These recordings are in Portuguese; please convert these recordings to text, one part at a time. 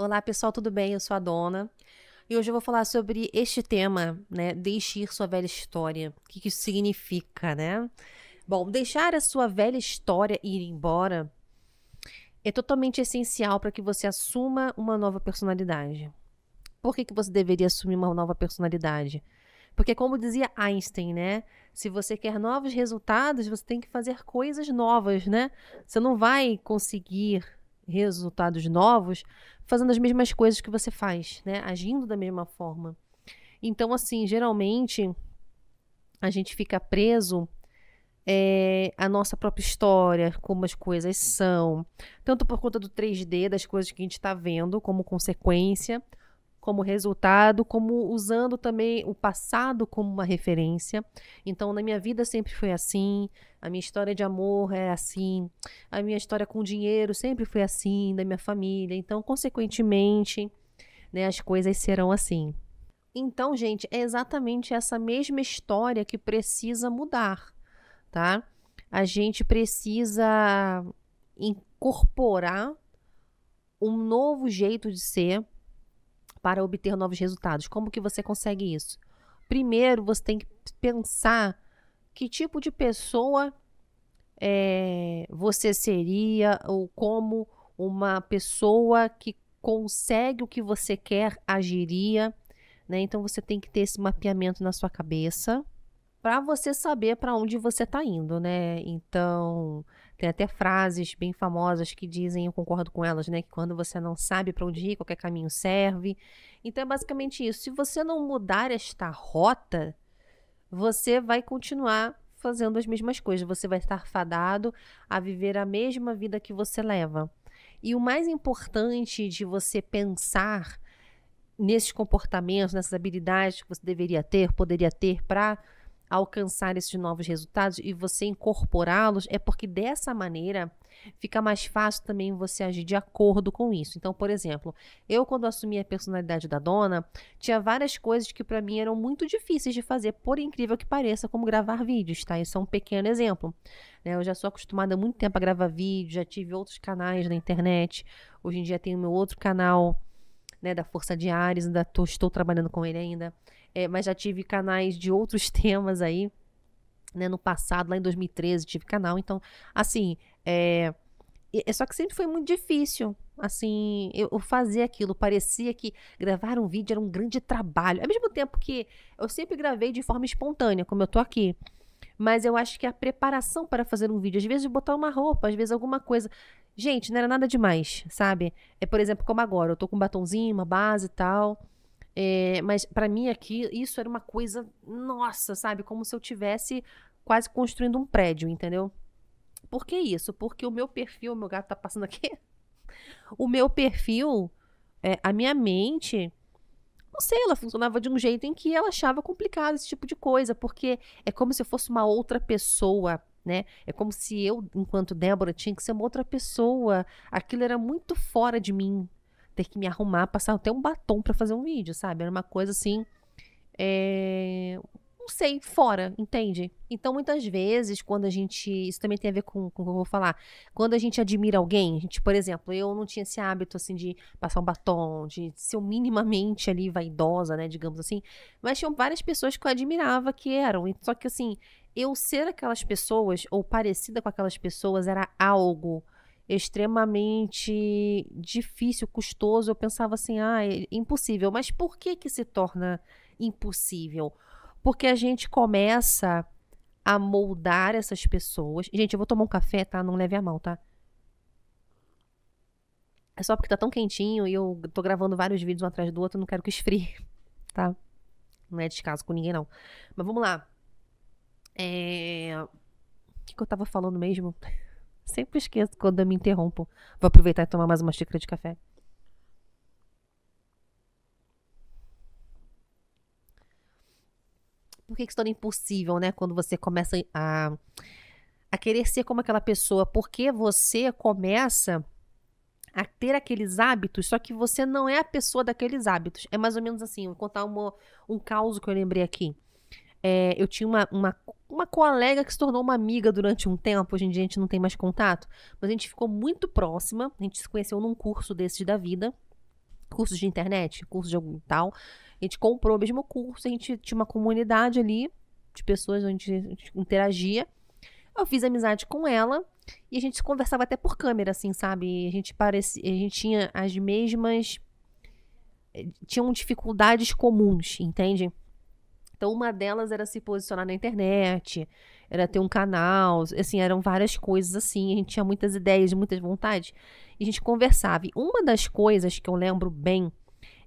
Olá, pessoal, tudo bem? Eu sou a Dona e hoje eu vou falar sobre este tema, né? Deixe ir sua velha história. O que que isso significa, né? Bom, deixar a sua velha história ir embora é totalmente essencial para que você assuma uma nova personalidade. Por que que você deveria assumir uma nova personalidade? Porque, como dizia Einstein, né? Se você quer novos resultados, você tem que fazer coisas novas, né? Você não vai conseguir resultados novos fazendo as mesmas coisas que você faz, né? Agindo da mesma forma. Então, assim, geralmente a gente fica preso à nossa própria história, como as coisas são, tanto por conta do 3D, das coisas que a gente está vendo como consequência, como resultado, como usando também o passado como uma referência. Então, na minha vida sempre foi assim, a minha história de amor é assim, a minha história com dinheiro sempre foi assim, da minha família. Então, consequentemente, né, as coisas serão assim. Então, gente, é exatamente essa mesma história que precisa mudar, tá? A gente precisa incorporar um novo jeito de ser para obter novos resultados. Como que você consegue isso? Primeiro, você tem que pensar que tipo de pessoa você seria ou como uma pessoa que consegue o que você quer agiria, né? Então você tem que ter esse mapeamento na sua cabeça para você saber para onde você está indo, né? Então, tem até frases bem famosas que dizem, eu concordo com elas, né? Que quando você não sabe para onde ir, qualquer caminho serve. Então, é basicamente isso. Se você não mudar esta rota, você vai continuar fazendo as mesmas coisas. Você vai estar fadado a viver a mesma vida que você leva. E o mais importante de você pensar nesses comportamentos, nessas habilidades que você deveria ter, poderia ter para alcançar esses novos resultados e você incorporá-los, é porque dessa maneira fica mais fácil também você agir de acordo com isso. Então, por exemplo, eu quando assumi a personalidade da Dona, tinha várias coisas que para mim eram muito difíceis de fazer, por incrível que pareça, como gravar vídeos, tá? Isso é um pequeno exemplo, né? Eu já sou acostumada há muito tempo a gravar vídeos, já tive outros canais na internet, hoje em dia tenho meu outro canal, né, da Força de Ares, estou trabalhando com ele ainda, mas já tive canais de outros temas aí, né, no passado, lá em 2013 tive canal, então, assim, só que sempre foi muito difícil, assim, eu fazer aquilo, parecia que gravar um vídeo era um grande trabalho, ao mesmo tempo que eu sempre gravei de forma espontânea, como eu tô aqui, mas eu acho que a preparação para fazer um vídeo, às vezes botar uma roupa, às vezes alguma coisa. Gente, não era nada demais, sabe? Por exemplo, como agora, eu tô com um batonzinho, uma base e tal. Mas para mim aqui, isso era uma coisa, nossa, sabe? Como se eu tivesse quase construindo um prédio, entendeu? Por que isso? Porque o meu perfil, meu gato tá passando aqui. O meu perfil, a minha mente, não sei, ela funcionava de um jeito em que ela achava complicado esse tipo de coisa, porque é como se eu fosse uma outra pessoa, né? É como se eu, enquanto Débora, tinha que ser uma outra pessoa. Aquilo era muito fora de mim. Ter que me arrumar, passar até um batom pra fazer um vídeo, sabe? Era uma coisa assim, não sei, fora, entende? Então, muitas vezes, quando a gente. Isso também tem a ver com o que eu vou falar. Quando a gente admira alguém, a gente, por exemplo, eu não tinha esse hábito, assim, de passar um batom, de ser minimamente ali vaidosa, né, digamos assim. Mas tinham várias pessoas que eu admirava que eram. Só que, assim, eu ser aquelas pessoas, ou parecida com aquelas pessoas, era algo extremamente difícil, custoso. Eu pensava assim, é impossível. Mas por que que se torna impossível? Porque a gente começa a moldar essas pessoas. Gente, eu vou tomar um café, tá? Não leve a mal, tá? É só porque tá tão quentinho e eu tô gravando vários vídeos um atrás do outro, não quero que esfrie, tá? Não é descaso com ninguém, não. Mas vamos lá. O que eu tava falando mesmo? Sempre esqueço quando eu me interrompo. Vou aproveitar e tomar mais uma xícara de café. Por que que se torna impossível, né? Quando você começa a querer ser como aquela pessoa. Porque você começa a ter aqueles hábitos, só que você não é a pessoa daqueles hábitos. É mais ou menos assim, vou contar um caso que eu lembrei aqui. Eu tinha uma colega que se tornou uma amiga durante um tempo, hoje em dia a gente não tem mais contato, mas a gente ficou muito próxima, a gente se conheceu num curso desses da vida, cursos de internet, cursos de algum tal. A gente comprou o mesmo curso, a gente tinha uma comunidade ali de pessoas onde a gente interagia. Eu fiz amizade com ela e a gente conversava até por câmera, assim, sabe? A gente tinha as mesmas... Tinham dificuldades comuns, entende? Então, uma delas era se posicionar na internet, era ter um canal, assim, eram várias coisas assim. A gente tinha muitas ideias, muitas vontades. E a gente conversava. E uma das coisas que eu lembro bem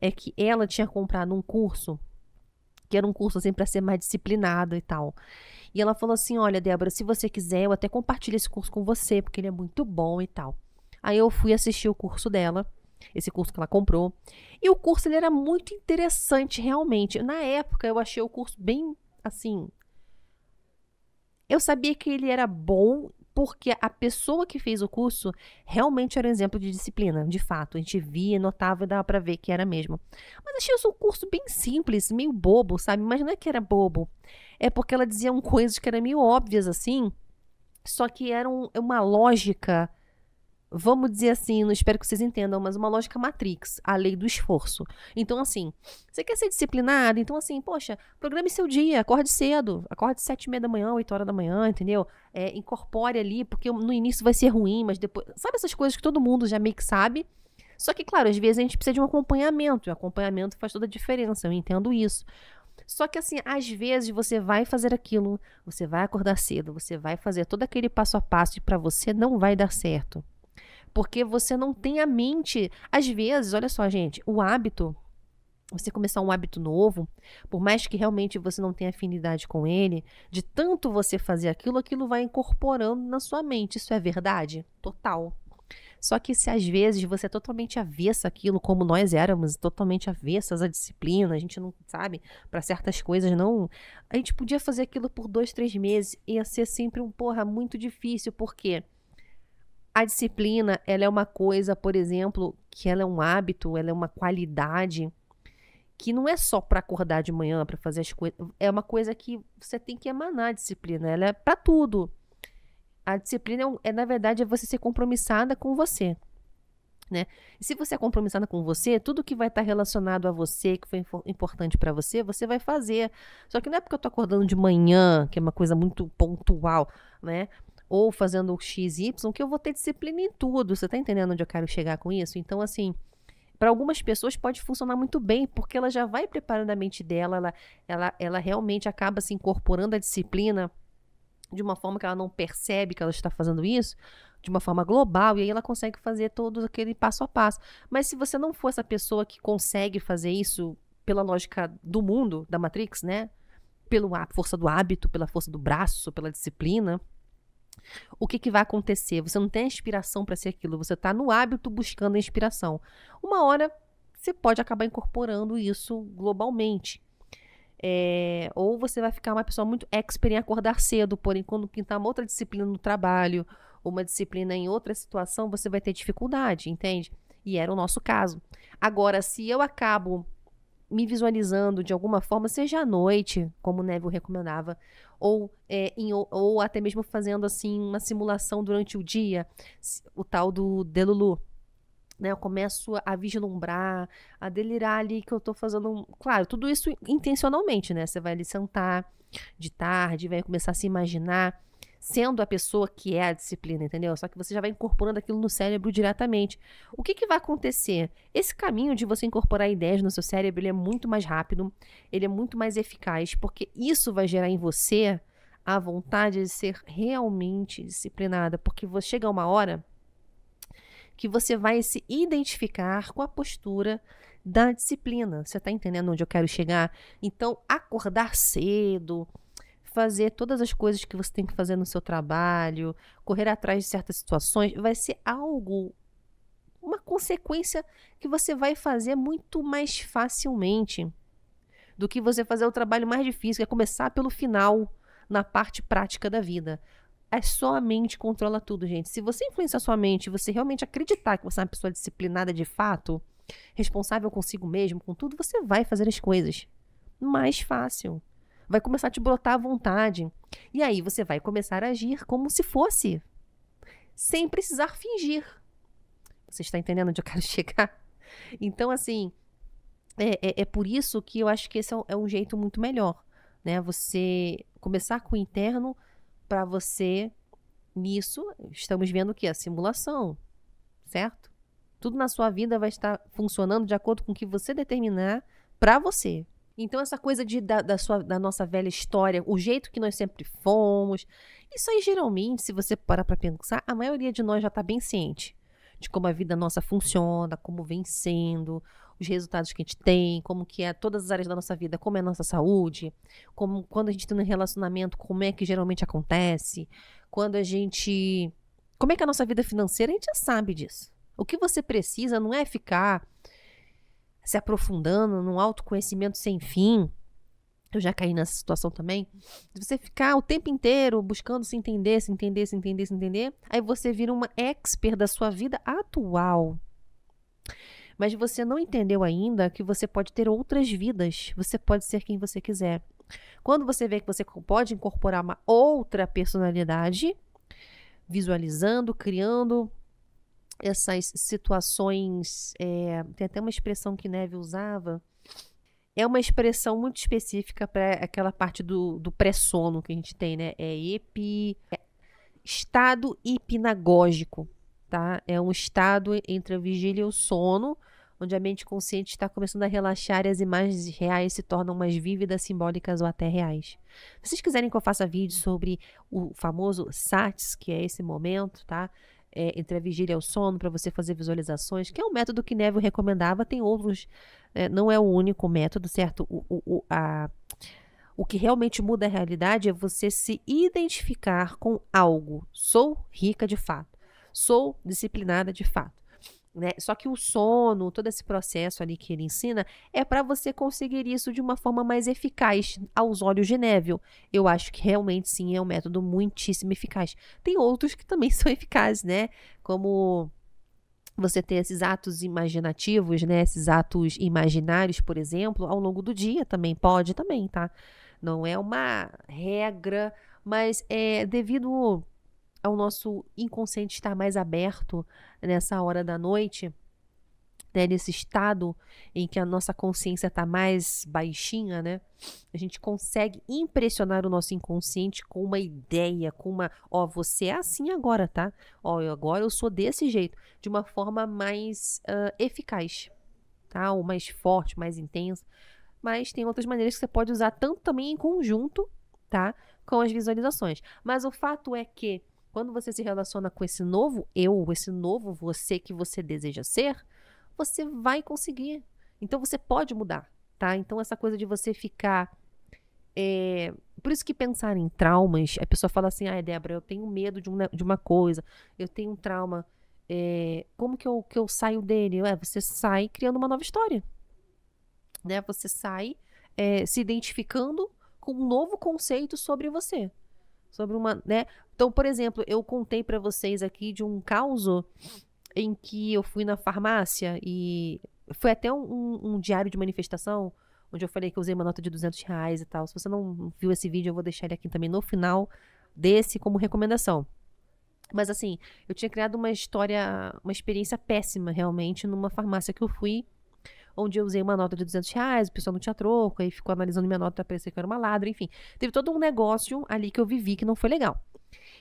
é que ela tinha comprado um curso, que era um curso, assim, para ser mais disciplinada e tal. E ela falou assim, olha, Débora, se você quiser, eu até compartilho esse curso com você, porque ele é muito bom e tal. Aí eu fui assistir o curso dela, esse curso que ela comprou. E o curso, ele era muito interessante, realmente. Na época, eu achei o curso bem, assim... Eu sabia que ele era bom porque a pessoa que fez o curso realmente era um exemplo de disciplina, de fato. A gente via, notava e dava pra ver que era mesmo. Mas achei o curso bem simples, meio bobo, sabe? Mas não é que era bobo. É porque ela dizia coisas que eram meio óbvias, assim, só que eram uma lógica... Vamos dizer assim, não espero que vocês entendam, mas uma lógica Matrix, a lei do esforço. Então, assim, você quer ser disciplinado? Então, assim, poxa, programe seu dia, acorde cedo, acorde 7h30 da manhã, 8 horas da manhã, entendeu? Incorpore ali, porque no início vai ser ruim, mas depois... Sabe essas coisas que todo mundo já meio que sabe? Só que, claro, às vezes a gente precisa de um acompanhamento, e o acompanhamento faz toda a diferença, eu entendo isso. Só que, assim, às vezes você vai fazer aquilo, você vai acordar cedo, você vai fazer todo aquele passo a passo e pra você não vai dar certo. Porque você não tem a mente. Às vezes, olha só, gente, o hábito, você começar um hábito novo, por mais que realmente você não tenha afinidade com ele, de tanto você fazer aquilo, aquilo vai incorporando na sua mente. Isso é verdade? Total. Só que se às vezes você é totalmente avessa àquilo, como nós éramos, totalmente avessas à disciplina, a gente não sabe, para certas coisas não. A gente podia fazer aquilo por 2, 3 meses, ia ser sempre muito difícil, porque a disciplina, ela é uma coisa, por exemplo, que ela é um hábito, ela é uma qualidade que não é só para acordar de manhã, para fazer as coisas, é uma coisa que você tem que emanar a disciplina, ela é para tudo. A disciplina na verdade, é você ser compromissada com você, né? E se você é compromissada com você, tudo que vai estar relacionado a você, que foi importante para você, você vai fazer. Só que não é porque eu tô acordando de manhã, que é uma coisa muito pontual, né? Ou fazendo XY, que eu vou ter disciplina em tudo. Você tá entendendo onde eu quero chegar com isso? Então, assim, para algumas pessoas pode funcionar muito bem, porque ela já vai preparando a mente dela, ela realmente acaba se incorporando a disciplina de uma forma que ela não percebe que ela está fazendo isso, de uma forma global, e aí ela consegue fazer todo aquele passo a passo. Mas se você não for essa pessoa que consegue fazer isso pela lógica do mundo, da Matrix, né? Pela força do hábito, pela força do braço, pela disciplina, o que vai acontecer? Você não tem a inspiração para ser aquilo, você está no hábito buscando a inspiração. Uma hora você pode acabar incorporando isso globalmente. Ou você vai ficar uma pessoa muito expert em acordar cedo, porém quando pintar uma outra disciplina no trabalho, ou uma disciplina em outra situação, você vai ter dificuldade, entende? E era o nosso caso. Agora, se eu acabo me visualizando de alguma forma, seja à noite, como o Neville recomendava, ou até mesmo fazendo assim uma simulação durante o dia, o tal do Delulu, né? Eu começo a vislumbrar, a delirar ali que eu tô fazendo, claro, tudo isso intencionalmente, né? Você vai ali sentar de tarde, vai começar a se imaginar sendo a pessoa que é a disciplina, entendeu? Só que você já vai incorporando aquilo no cérebro diretamente. O que vai acontecer? Esse caminho de você incorporar ideias no seu cérebro, ele é muito mais rápido, ele é muito mais eficaz, porque isso vai gerar em você a vontade de ser realmente disciplinada, porque você chega uma hora que você vai se identificar com a postura da disciplina. Você está entendendo onde eu quero chegar? Então, acordar cedo, fazer todas as coisas que você tem que fazer no seu trabalho, correr atrás de certas situações, vai ser algo, uma consequência que você vai fazer muito mais facilmente do que você fazer o trabalho mais difícil, que é começar pelo final, na parte prática da vida. É só a mente controla tudo, gente. Se você influenciar sua mente, você realmente acreditar que você é uma pessoa disciplinada de fato, responsável consigo mesmo, com tudo, você vai fazer as coisas mais fácil. Vai começar a te brotar à vontade. E aí você vai começar a agir como se fosse, sem precisar fingir. Você está entendendo onde eu quero chegar? Então, assim, é por isso que eu acho que esse é um jeito muito melhor, né? Você começar com o interno para você, nisso, estamos vendo o que? A simulação, certo? Tudo na sua vida vai estar funcionando de acordo com o que você determinar para você. Então, essa coisa da nossa velha história, o jeito que nós sempre fomos, isso aí geralmente, se você parar para pensar, a maioria de nós já está bem ciente de como a vida nossa funciona, como vem sendo, os resultados que a gente tem, como que é todas as áreas da nossa vida, como é a nossa saúde, como quando a gente tem um relacionamento, como é que geralmente acontece, quando a gente... Como é que é a nossa vida financeira, a gente já sabe disso. O que você precisa não é ficar se aprofundando num autoconhecimento sem fim. Eu já caí nessa situação também. De você ficar o tempo inteiro buscando se entender, se entender, se entender, se entender. Aí você vira uma expert da sua vida atual. Mas você não entendeu ainda que você pode ter outras vidas. Você pode ser quem você quiser. Quando você vê que você pode incorporar uma outra personalidade, visualizando, criando essas situações, tem até uma expressão que Neville usava, é uma expressão muito específica para aquela parte do pré-sono que a gente tem, né? Estado hipnagógico, tá? É um estado entre a vigília e o sono, onde a mente consciente está começando a relaxar e as imagens reais se tornam mais vívidas, simbólicas ou até reais. Se vocês quiserem que eu faça vídeo sobre o famoso SATS, que é esse momento, tá? Entre a vigília e o sono, para você fazer visualizações, que é um método que Neville recomendava, tem outros, não é o único método, certo? O que realmente muda a realidade é você se identificar com algo. Sou rica de fato, sou disciplinada de fato. Né? Só que o sono, todo esse processo ali que ele ensina, é para você conseguir isso de uma forma mais eficaz aos olhos de Neville. Eu acho que realmente sim é um método muitíssimo eficaz. Tem outros que também são eficazes, né? Como você ter esses atos imaginativos, né? Esses atos imaginários, por exemplo, ao longo do dia também pode também, tá? Não é uma regra, mas é devido ao nosso inconsciente estar mais aberto nessa hora da noite, né, nesse estado em que a nossa consciência está mais baixinha, né? A gente consegue impressionar o nosso inconsciente com uma ideia, com uma, ó, você é assim agora, tá? Ó, agora eu sou desse jeito, de uma forma mais eficaz, tá? Ou mais forte, mais intensa. Mas tem outras maneiras que você pode usar tanto também em conjunto, tá? Com as visualizações. Mas o fato é que quando você se relaciona com esse novo eu, esse novo você que você deseja ser, você vai conseguir. Então você pode mudar, tá? Então essa coisa de você ficar... Por isso que pensar em traumas, a pessoa fala assim, Débora, eu tenho medo de uma coisa, eu tenho um trauma, como que eu saio dele? Você sai criando uma nova história, né? Você sai se identificando com um novo conceito sobre você. Sobre uma, né? Então, por exemplo, eu contei para vocês aqui de um caso em que eu fui na farmácia e foi até um diário de manifestação, onde eu falei que eu usei uma nota de R$ 200 e tal. Se você não viu esse vídeo, eu vou deixar ele aqui também no final desse como recomendação. Mas assim, eu tinha criado uma história, uma experiência péssima realmente numa farmácia que eu fui, onde eu usei uma nota de R$ 200, o pessoal não tinha troco, aí ficou analisando minha nota, parecia que eu era uma ladra, enfim. Teve todo um negócio ali que eu vivi que não foi legal.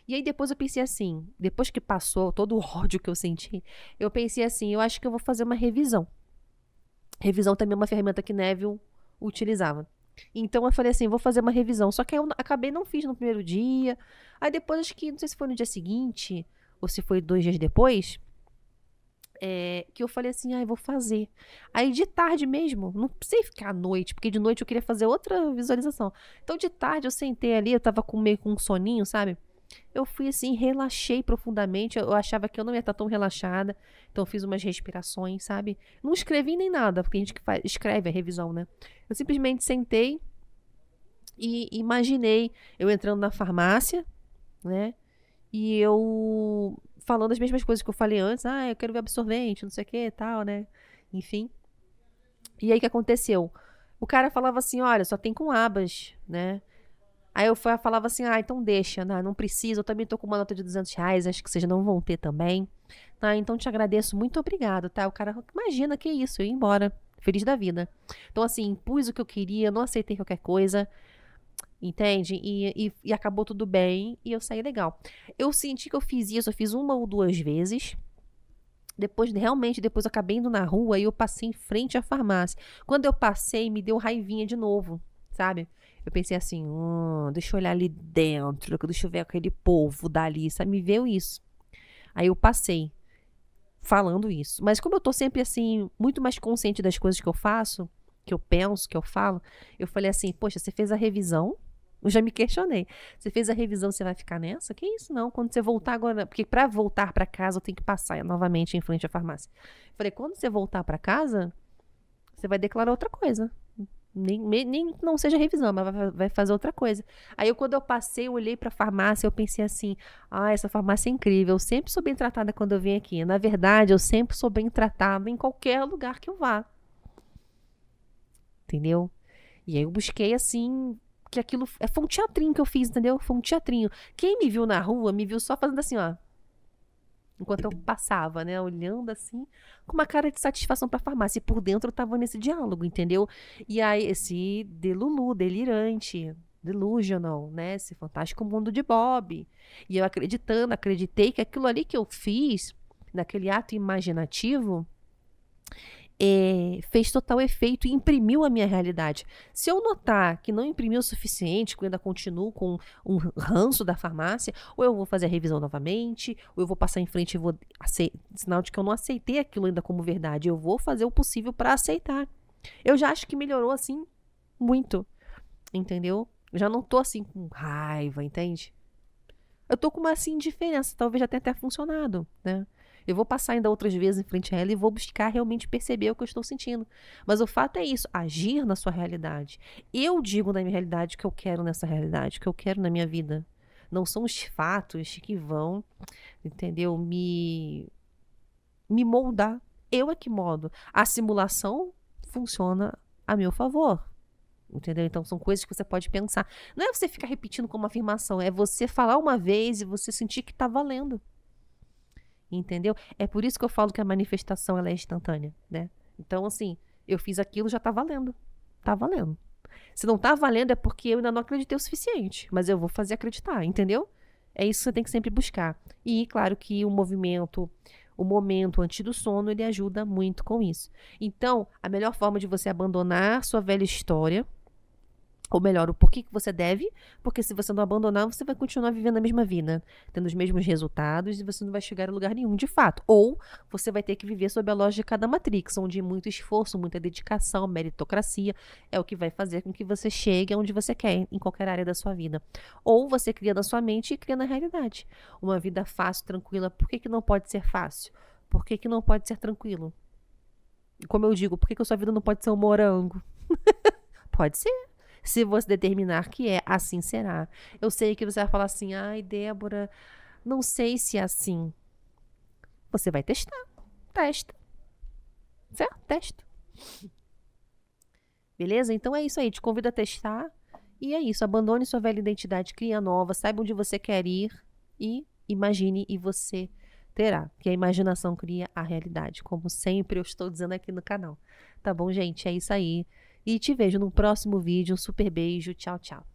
E aí depois eu pensei assim, depois que passou todo o ódio que eu senti, eu pensei assim, eu acho que eu vou fazer uma revisão. Revisão também é uma ferramenta que Neville utilizava. Então eu falei assim, vou fazer uma revisão. Só que eu acabei não fiz no primeiro dia. Aí depois, acho que, não sei se foi no dia seguinte, ou se foi 2 dias depois, que eu falei assim, vou fazer. Aí de tarde mesmo, não precisei ficar à noite, porque de noite eu queria fazer outra visualização. Então de tarde eu sentei ali, eu tava meio com um soninho, sabe? Eu fui assim, relaxei profundamente, eu achava que eu não ia estar tão relaxada, então eu fiz umas respirações, sabe? Não escrevi nem nada, porque a gente que escreve a revisão, né? Eu simplesmente sentei e imaginei eu entrando na farmácia, né? E eu falando as mesmas coisas que eu falei antes. Eu quero ver absorvente, não sei o que e tal, né? Enfim. E aí o que aconteceu? O cara falava assim, olha, só tem com abas, né? Aí eu falava assim, então deixa, não precisa, eu também tô com uma nota de R$ 200, acho que vocês não vão ter também. Tá, então te agradeço, muito obrigado, tá? O cara, imagina, que isso, eu ia embora, feliz da vida. Então assim, impus o que eu queria, não aceitei qualquer coisa, entende? E acabou tudo bem, e eu saí legal. Eu senti que eu fiz isso, eu fiz 1 ou 2 vezes. Depois eu acabei indo na rua e eu passei em frente à farmácia. Quando eu passei, me deu raivinha de novo, sabe? Eu pensei assim, deixa eu olhar ali dentro, deixa eu ver aquele povo dali, sabe? Me veio isso. Aí eu passei falando isso. Mas como eu tô sempre assim, muito mais consciente das coisas que eu faço, que eu penso, que eu falo, eu falei assim, poxa, você fez a revisão? Eu já me questionei. Você fez a revisão, você vai ficar nessa? Que isso não? Quando você voltar agora, porque para voltar para casa eu tenho que passar novamente em frente à farmácia. Eu falei, quando você voltar para casa, você vai declarar outra coisa. Nem não seja revisão, mas vai fazer outra coisa. Aí quando eu passei, eu olhei para a farmácia, eu pensei assim, essa farmácia é incrível, eu sempre sou bem tratada quando eu venho aqui. Na verdade, eu sempre sou bem tratada em qualquer lugar que eu vá. Entendeu? E aí eu busquei assim, que aquilo foi um teatrinho que eu fiz, entendeu? Foi um teatrinho. Quem me viu na rua, me viu só fazendo assim, ó. Enquanto eu passava, né? Olhando assim, com uma cara de satisfação pra farmácia. E por dentro eu tava nesse diálogo, entendeu? E aí, esse delulu, delirante, delusional, né? Esse fantástico mundo de Bob. E eu acreditei que aquilo ali que eu fiz, naquele ato imaginativo, fez total efeito e imprimiu a minha realidade. Se eu notar que não imprimiu o suficiente, que eu ainda continuo com um ranço da farmácia, ou eu vou fazer a revisão novamente, ou eu vou passar em frente e vou sinal de que eu não aceitei aquilo ainda como verdade. Eu vou fazer o possível para aceitar. Eu já acho que melhorou assim muito, entendeu? Eu já não tô assim com raiva, entende? Eu tô com uma assim indiferença, talvez já tenha até funcionado, né? Eu vou passar ainda outras vezes em frente a ela e vou buscar realmente perceber o que eu estou sentindo. Mas o fato é isso, agir na sua realidade. Eu digo na minha realidade o que eu quero nessa realidade, o que eu quero na minha vida. Não são os fatos que vão, entendeu, me moldar. Eu é que moldo. A simulação funciona a meu favor. Entendeu? Então são coisas que você pode pensar. Não é você ficar repetindo como afirmação, é você falar uma vez e você sentir que está valendo. Entendeu? É por isso que eu falo que a manifestação ela é instantânea, né? Então, assim, eu fiz aquilo, já tá valendo. Tá valendo. Se não tá valendo é porque eu ainda não acreditei o suficiente, mas eu vou fazer acreditar, entendeu? É isso que você tem que sempre buscar. E, claro que o momento antes do sono, ele ajuda muito com isso. Então, a melhor forma de você abandonar sua velha história, ou melhor, o porquê que você deve, porque se você não abandonar, você vai continuar vivendo a mesma vida, tendo os mesmos resultados e você não vai chegar a lugar nenhum de fato. Ou você vai ter que viver sob a lógica da Matrix, onde muito esforço, muita dedicação, meritocracia é o que vai fazer com que você chegue aonde você quer, em qualquer área da sua vida. Ou você cria na sua mente e cria na realidade. Uma vida fácil, tranquila, por que não pode ser fácil? Por que não pode ser tranquilo? Como eu digo, por que a sua vida não pode ser um morango? Pode ser. Se você determinar que é, assim será. Eu sei que você vai falar assim, ai, Débora, não sei se é assim. Você vai testar. Testa. Certo? Testa. Beleza? Então é isso aí. Te convido a testar. E é isso. Abandone sua velha identidade, crie a nova, saiba onde você quer ir e imagine e você terá. Que a imaginação cria a realidade. Como sempre eu estou dizendo aqui no canal. Tá bom, gente? É isso aí. E te vejo no próximo vídeo. Um super beijo. Tchau, tchau.